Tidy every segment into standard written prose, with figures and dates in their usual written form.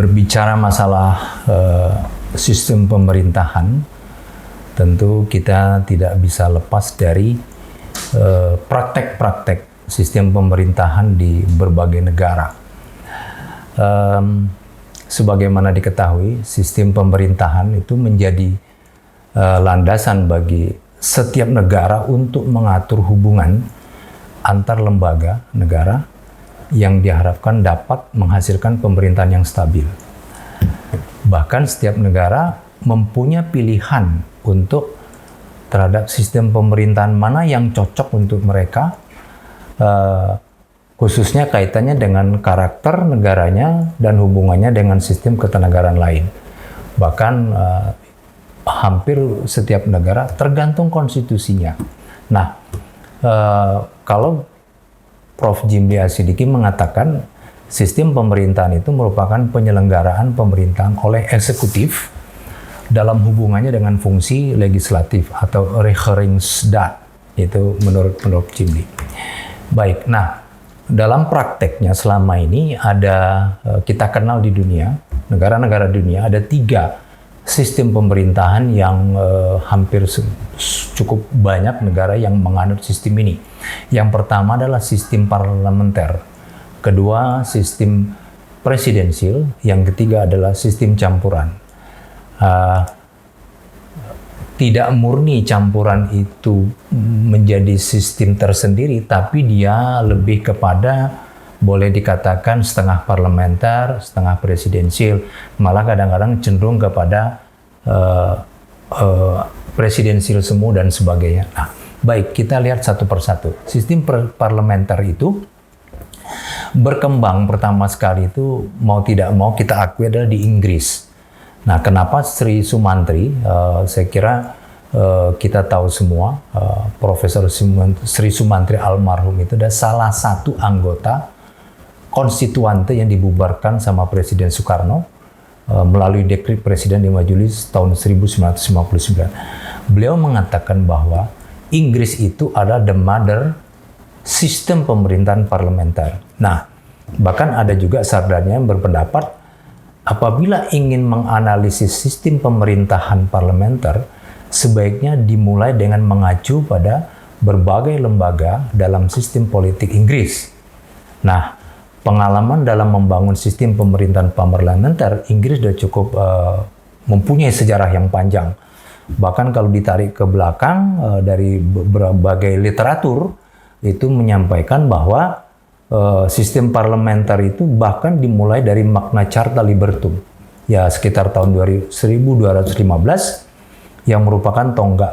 Berbicara masalah sistem pemerintahan, tentu kita tidak bisa lepas dari praktek-praktek sistem pemerintahan di berbagai negara. Sebagaimana diketahui, sistem pemerintahan itu menjadi landasan bagi setiap negara untuk mengatur hubungan antar lembaga negara yang diharapkan dapat menghasilkan pemerintahan yang stabil. Bahkan setiap negara mempunyai pilihan untuk terhadap sistem pemerintahan mana yang cocok untuk mereka, khususnya kaitannya dengan karakter negaranya dan hubungannya dengan sistem ketatanegaraan lain. Bahkan hampir setiap negara tergantung konstitusinya. Nah, kalau Prof. Jimli Asidiki mengatakan sistem pemerintahan itu merupakan penyelenggaraan pemerintahan oleh eksekutif dalam hubungannya dengan fungsi legislatif atau Regeringsstaat, itu menurut Jimli. Baik, nah dalam prakteknya selama ini ada, kita kenal di dunia, negara-negara dunia ada 3 sistem pemerintahan yang hampir cukup banyak negara yang menganut sistem ini. Yang pertama adalah sistem parlementer, kedua sistem presidensil, yang ketiga adalah sistem campuran. Tidak murni campuran itu menjadi sistem tersendiri, tapi dia lebih kepada, boleh dikatakan setengah parlementer, setengah presidensil, malah kadang-kadang cenderung kepada presidensil semu dan sebagainya. Nah, baik, kita lihat satu persatu. Sistem parlementer itu berkembang pertama sekali itu mau tidak mau kita akui adalah di Inggris. Nah, kenapa Sri Sumantri? Saya kira kita tahu semua, Profesor Sri Sumantri almarhum itu adalah salah satu anggota konstituante yang dibubarkan sama Presiden Soekarno melalui dekret Presiden 5 Juli tahun 1959. Beliau mengatakan bahwa Inggris itu adalah the mother sistem pemerintahan parlementer. Nah, bahkan ada juga sarjana yang berpendapat apabila ingin menganalisis sistem pemerintahan parlementer, sebaiknya dimulai dengan mengacu pada berbagai lembaga dalam sistem politik Inggris. Nah, pengalaman dalam membangun sistem pemerintahan parlementer Inggris sudah cukup mempunyai sejarah yang panjang. Bahkan kalau ditarik ke belakang dari berbagai literatur itu menyampaikan bahwa sistem parlementer itu bahkan dimulai dari Magna Carta Libertum, ya sekitar tahun 1215, yang merupakan tonggak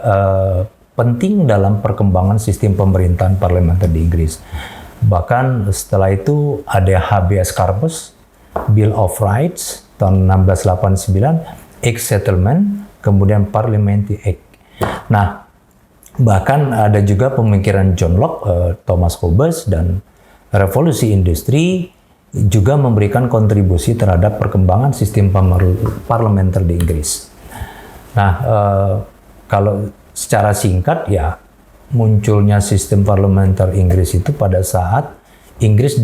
penting dalam perkembangan sistem pemerintahan parlementer di Inggris. Bahkan setelah itu ada habeas corpus, Bill of Rights tahun 1689, Act Settlement, kemudian Parliamentary Act. Nah, bahkan ada juga pemikiran John Locke, Thomas Hobbes, dan revolusi industri juga memberikan kontribusi terhadap perkembangan sistem parlementer di Inggris. Nah, kalau secara singkat ya, munculnya sistem parlementer Inggris itu pada saat Inggris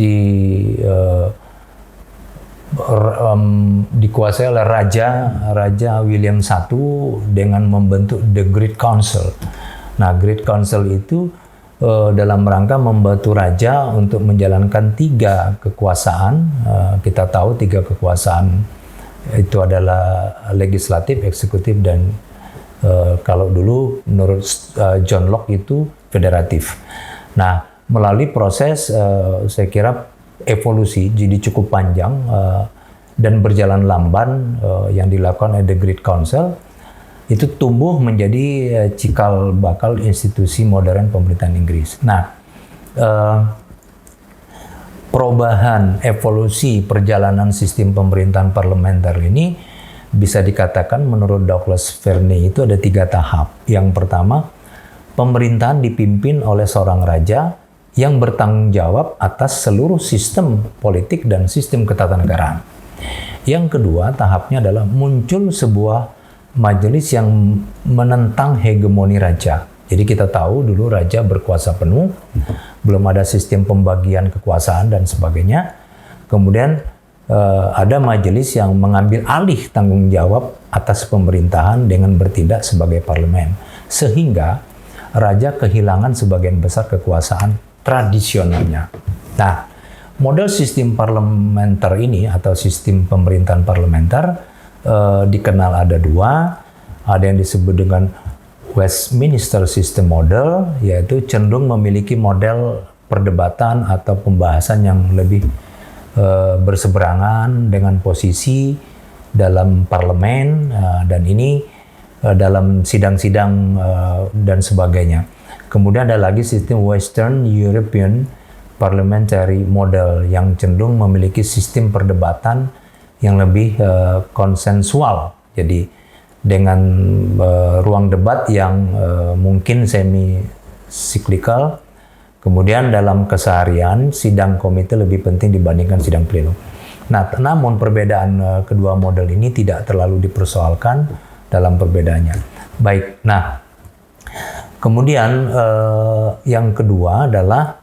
dikuasai oleh Raja William I dengan membentuk The Great Council. Nah, Great Council itu dalam rangka membantu raja untuk menjalankan 3 kekuasaan. Kita tahu 3 kekuasaan itu adalah legislatif, eksekutif, dan kalau dulu menurut John Locke itu federatif. Nah, melalui proses saya kira evolusi jadi cukup panjang dan berjalan lamban yang dilakukan oleh The Great Council, itu tumbuh menjadi cikal bakal institusi modern pemerintahan Inggris. Nah, perubahan evolusi perjalanan sistem pemerintahan parlementer ini bisa dikatakan menurut Douglas Verney itu ada 3 tahap. Yang pertama, pemerintahan dipimpin oleh seorang raja yang bertanggung jawab atas seluruh sistem politik dan sistem ketatanegaraan. Yang kedua, tahapnya adalah muncul sebuah majelis yang menentang hegemoni raja. Jadi kita tahu dulu raja berkuasa penuh, belum ada sistem pembagian kekuasaan dan sebagainya. Kemudian ada majelis yang mengambil alih tanggung jawab atas pemerintahan dengan bertindak sebagai parlemen. Sehingga raja kehilangan sebagian besar kekuasaan tradisionalnya. Nah, model sistem parlementer ini atau sistem pemerintahan parlementer dikenal ada dua. Ada yang disebut dengan Westminster System Model, yaitu cenderung memiliki model perdebatan atau pembahasan yang lebih berseberangan dengan posisi dalam parlemen dan ini dalam sidang-sidang dan sebagainya. Kemudian ada lagi sistem Western European Parliamentary Model yang cenderung memiliki sistem perdebatan yang lebih konsensual. Jadi dengan ruang debat yang mungkin semi cyclical. Kemudian dalam keseharian, sidang komite lebih penting dibandingkan sidang pleno. Nah, namun perbedaan kedua model ini tidak terlalu dipersoalkan dalam perbedaannya. Baik, nah kemudian yang kedua adalah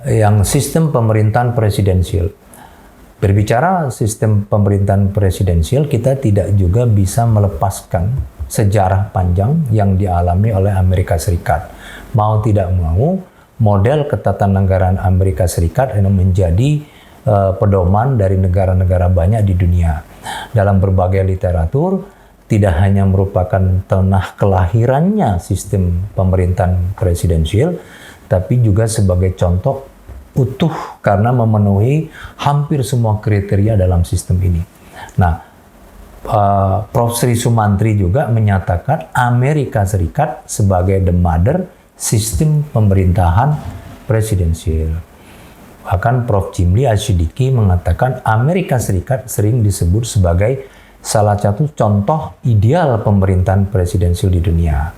yang sistem pemerintahan presidensial. Berbicara sistem pemerintahan presidensial, kita tidak juga bisa melepaskan sejarah panjang yang dialami oleh Amerika Serikat. Mau tidak mau, model ketatanegaraan Amerika Serikat ini menjadi pedoman dari negara-negara banyak di dunia. Dalam berbagai literatur, tidak hanya merupakan tanah kelahirannya sistem pemerintahan presidensial, tapi juga sebagai contoh utuh karena memenuhi hampir semua kriteria dalam sistem ini. Nah, Prof. Sri Sumantri juga menyatakan Amerika Serikat sebagai the mother sistem pemerintahan presidensial. Bahkan Prof. Jimli Asyidiki mengatakan Amerika Serikat sering disebut sebagai salah satu contoh ideal pemerintahan presidensial di dunia.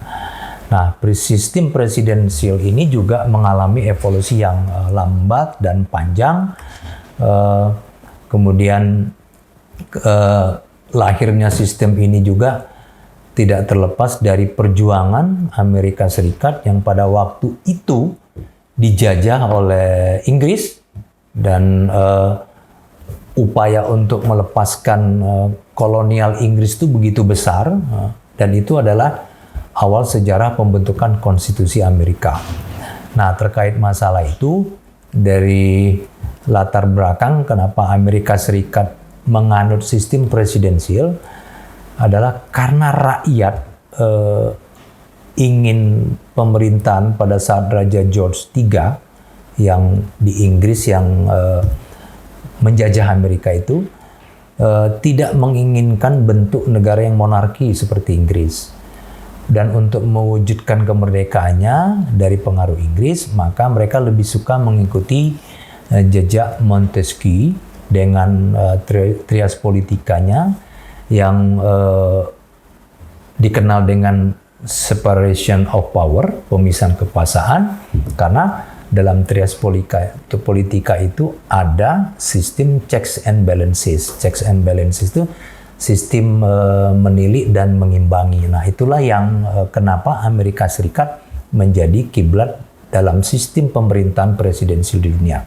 Nah, sistem presidensial ini juga mengalami evolusi yang lambat dan panjang. Kemudian lahirnya sistem ini juga tidak terlepas dari perjuangan Amerika Serikat yang pada waktu itu dijajah oleh Inggris dan upaya untuk melepaskan kolonial Inggris itu begitu besar dan itu adalah awal sejarah pembentukan konstitusi Amerika. Nah, terkait masalah itu, dari latar belakang kenapa Amerika Serikat menganut sistem presidensial adalah karena rakyat ingin pemerintahan pada saat Raja George III yang di Inggris yang menjajah Amerika itu tidak menginginkan bentuk negara yang monarki seperti Inggris. Dan untuk mewujudkan kemerdekaannya dari pengaruh Inggris, maka mereka lebih suka mengikuti jejak Montesquieu dengan trias politikanya yang dikenal dengan separation of power, pemisahan kekuasaan, karena dalam trias politika itu ada sistem checks and balances. Checks and balances itu sistem menilik dan mengimbangi. Nah, itulah yang kenapa Amerika Serikat menjadi kiblat dalam sistem pemerintahan presidensial di dunia.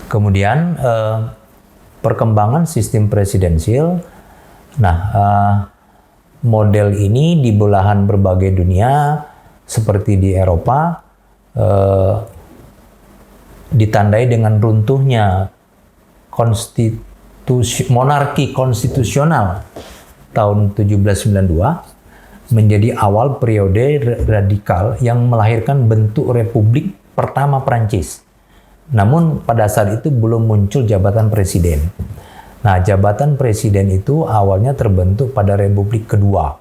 Kemudian perkembangan sistem presidensial. Nah, model ini di belahan berbagai dunia seperti di Eropa ditandai dengan runtuhnya monarki konstitusional tahun 1792 menjadi awal periode radikal yang melahirkan bentuk republik pertama Prancis. Namun pada saat itu belum muncul jabatan presiden. Nah, jabatan presiden itu awalnya terbentuk pada Republik Kedua.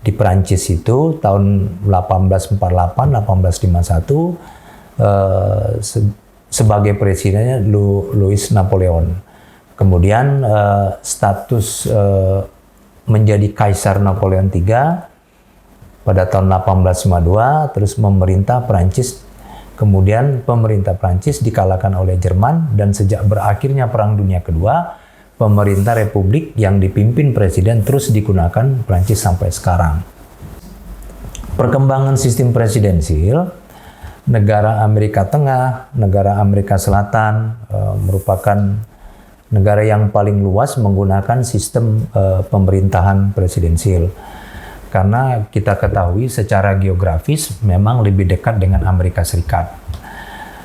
Di Prancis itu tahun 1848-1851 sebagai presidennya Louis Napoleon. Kemudian status menjadi Kaisar Napoleon III pada tahun 1852, terus memerintah Prancis. Kemudian pemerintah Prancis dikalahkan oleh Jerman dan sejak berakhirnya Perang Dunia Kedua, pemerintah Republik yang dipimpin presiden terus digunakan Prancis sampai sekarang. Perkembangan sistem presidensial, negara Amerika Tengah, negara Amerika Selatan merupakan negara yang paling luas menggunakan sistem pemerintahan presidensil. Karena kita ketahui secara geografis memang lebih dekat dengan Amerika Serikat.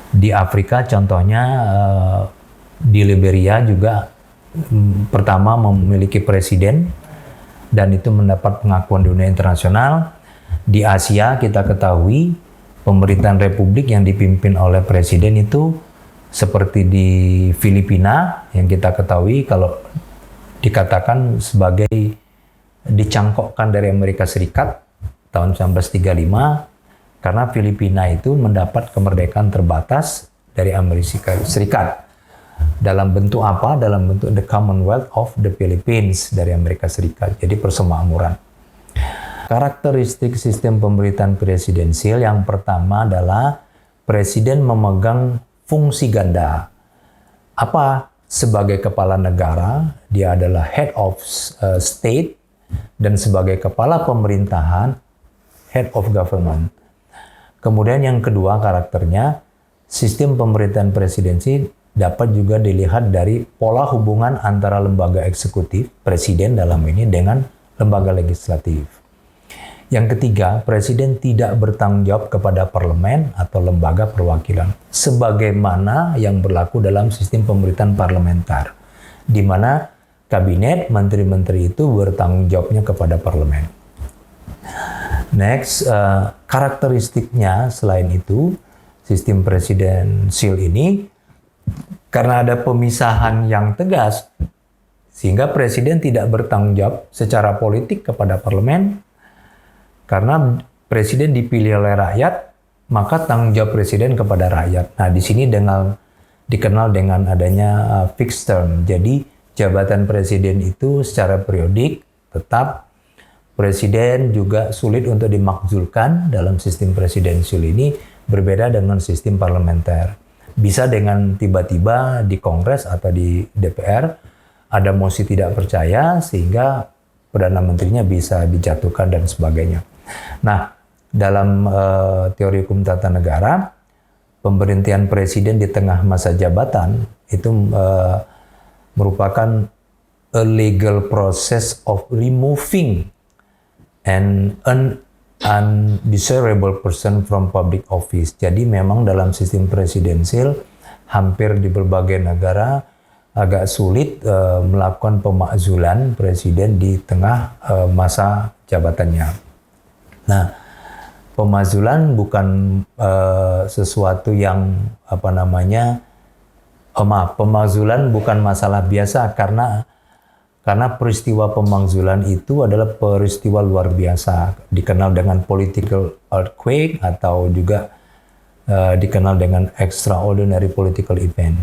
Di Afrika contohnya di Liberia juga pertama memiliki presiden dan itu mendapat pengakuan dunia internasional. Di Asia kita ketahui pemerintahan republik yang dipimpin oleh presiden itu seperti di Filipina yang kita ketahui kalau dikatakan sebagai dicangkokkan dari Amerika Serikat tahun 1935 karena Filipina itu mendapat kemerdekaan terbatas dari Amerika Serikat. Dalam bentuk apa? Dalam bentuk the Commonwealth of the Philippines dari Amerika Serikat. Jadi persemakmuran. Karakteristik sistem pemerintahan presidensial yang pertama adalah presiden memegang fungsi ganda. Apa? Sebagai kepala negara, dia adalah head of state, dan sebagai kepala pemerintahan, head of government. Kemudian yang kedua karakternya, sistem pemerintahan presidensi dapat juga dilihat dari pola hubungan antara lembaga eksekutif, presiden dalam ini, dengan lembaga legislatif. Yang ketiga, presiden tidak bertanggung jawab kepada parlemen atau lembaga perwakilan, sebagaimana yang berlaku dalam sistem pemerintahan parlementer, di mana kabinet, menteri-menteri itu bertanggung jawabnya kepada parlemen. Next, karakteristiknya selain itu, sistem presidensial ini, karena ada pemisahan yang tegas, sehingga presiden tidak bertanggung jawab secara politik kepada parlemen. Karena presiden dipilih oleh rakyat, maka tanggung jawab presiden kepada rakyat. Nah, di sini dikenal dengan adanya fixed term. Jadi, jabatan presiden itu secara periodik tetap. Presiden juga sulit untuk dimakzulkan dalam sistem presidensial ini, berbeda dengan sistem parlementer. Bisa dengan tiba-tiba di Kongres atau di DPR ada mosi tidak percaya sehingga Perdana Menterinya bisa dijatuhkan dan sebagainya. Nah, dalam teori hukum tata negara, pemberhentian presiden di tengah masa jabatan itu merupakan a legal process of removing an undesirable person from public office. Jadi memang dalam sistem presidensial hampir di berbagai negara agak sulit melakukan pemakzulan presiden di tengah masa jabatannya. Nah, pemakzulan bukan sesuatu yang pemakzulan bukan masalah biasa karena peristiwa pemakzulan itu adalah peristiwa luar biasa, dikenal dengan political earthquake atau juga dikenal dengan extraordinary political event.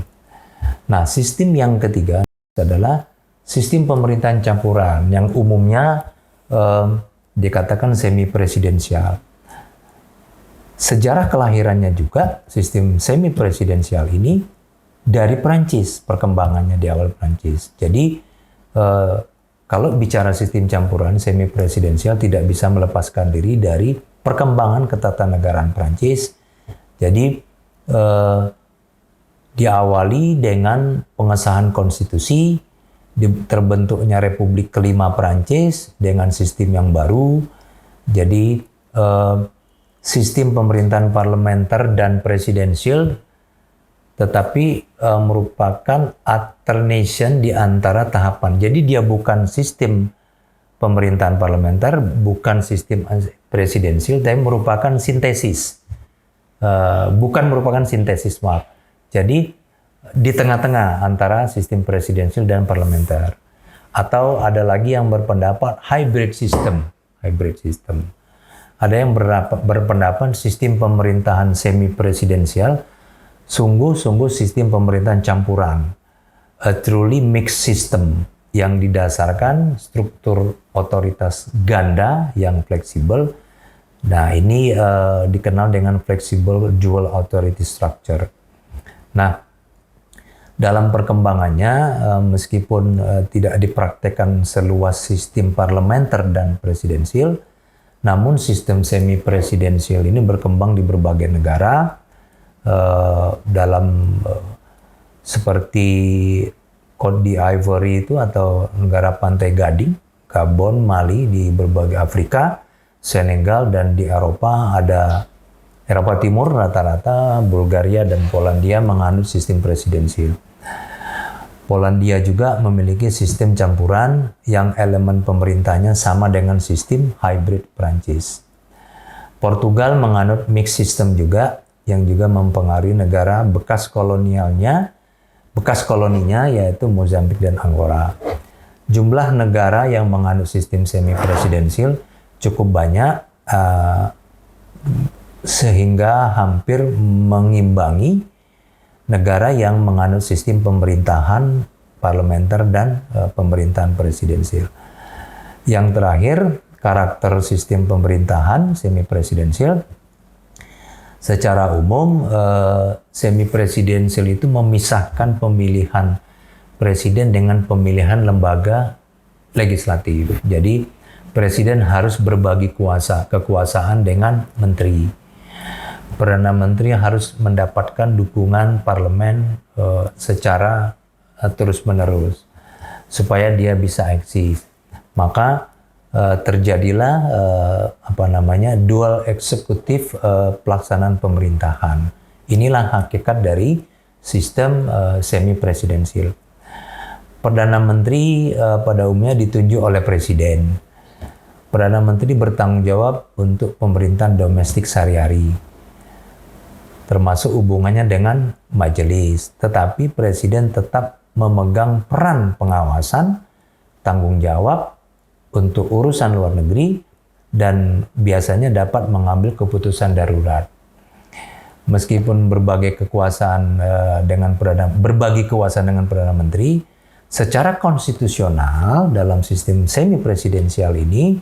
Nah, sistem yang ketiga adalah sistem pemerintahan campuran yang umumnya dikatakan semi-presidensial. Sejarah kelahirannya juga sistem semi-presidensial ini dari Prancis, perkembangannya di awal Prancis. Jadi kalau bicara sistem campuran semi-presidensial tidak bisa melepaskan diri dari perkembangan ketatanegaraan Prancis. Jadi diawali dengan pengesahan konstitusi, terbentuknya Republik kelima Prancis dengan sistem yang baru. Jadi sistem pemerintahan parlementer dan presidensial tetapi merupakan alternation di antara tahapan. Jadi dia bukan sistem pemerintahan parlementer, bukan sistem presidensial, tapi merupakan sintesis. Maaf. Jadi di tengah-tengah antara sistem presidensial dan parlementer. Atau ada lagi yang berpendapat hybrid system. Ada yang berpendapat sistem pemerintahan semi-presidensial, sungguh-sungguh sistem pemerintahan campuran. A truly mixed system yang didasarkan struktur otoritas ganda yang fleksibel. Nah, ini dikenal dengan flexible dual authority structure. Nah, dalam perkembangannya, meskipun tidak dipraktekkan seluas sistem parlementer dan presidensial, namun sistem semi-presidensial ini berkembang di berbagai negara, dalam seperti Cote d'Ivoire itu atau negara pantai Gading, Gabon, Mali di berbagai Afrika, Senegal, dan di Eropa ada Eropa Timur rata-rata Bulgaria dan Polandia menganut sistem presidensil. Polandia juga memiliki sistem campuran yang elemen pemerintahnya sama dengan sistem hybrid Prancis. Portugal menganut mix system juga yang juga mempengaruhi negara bekas koloninya yaitu Mozambik dan Anggora. Jumlah negara yang menganut sistem semi presidensil cukup banyak sehingga hampir mengimbangi negara yang menganut sistem pemerintahan parlementer dan pemerintahan presidensil. Yang terakhir, karakter sistem pemerintahan semi presidensil. Secara umum, semi presidensil itu memisahkan pemilihan presiden dengan pemilihan lembaga legislatif. Jadi, presiden harus berbagi kekuasaan dengan menteri. Perdana Menteri harus mendapatkan dukungan parlemen secara terus-menerus supaya dia bisa eksis. Maka terjadilah dual eksekutif pelaksanaan pemerintahan. Inilah hakikat dari sistem semi presidensil. Perdana Menteri pada umumnya ditunjuk oleh presiden. Perdana Menteri bertanggung jawab untuk pemerintahan domestik sehari-hari, termasuk hubungannya dengan majelis. Tetapi presiden tetap memegang peran pengawasan, tanggung jawab untuk urusan luar negeri, dan biasanya dapat mengambil keputusan darurat. Meskipun berbagi kekuasaan dengan Perdana Menteri, secara konstitusional dalam sistem semi presidensial ini,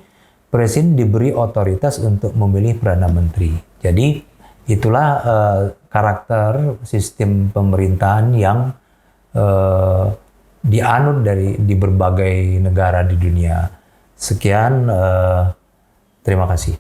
presiden diberi otoritas untuk memilih Perdana Menteri. Jadi itulah karakter sistem pemerintahan yang dianut di berbagai negara di dunia. Sekian, terima kasih.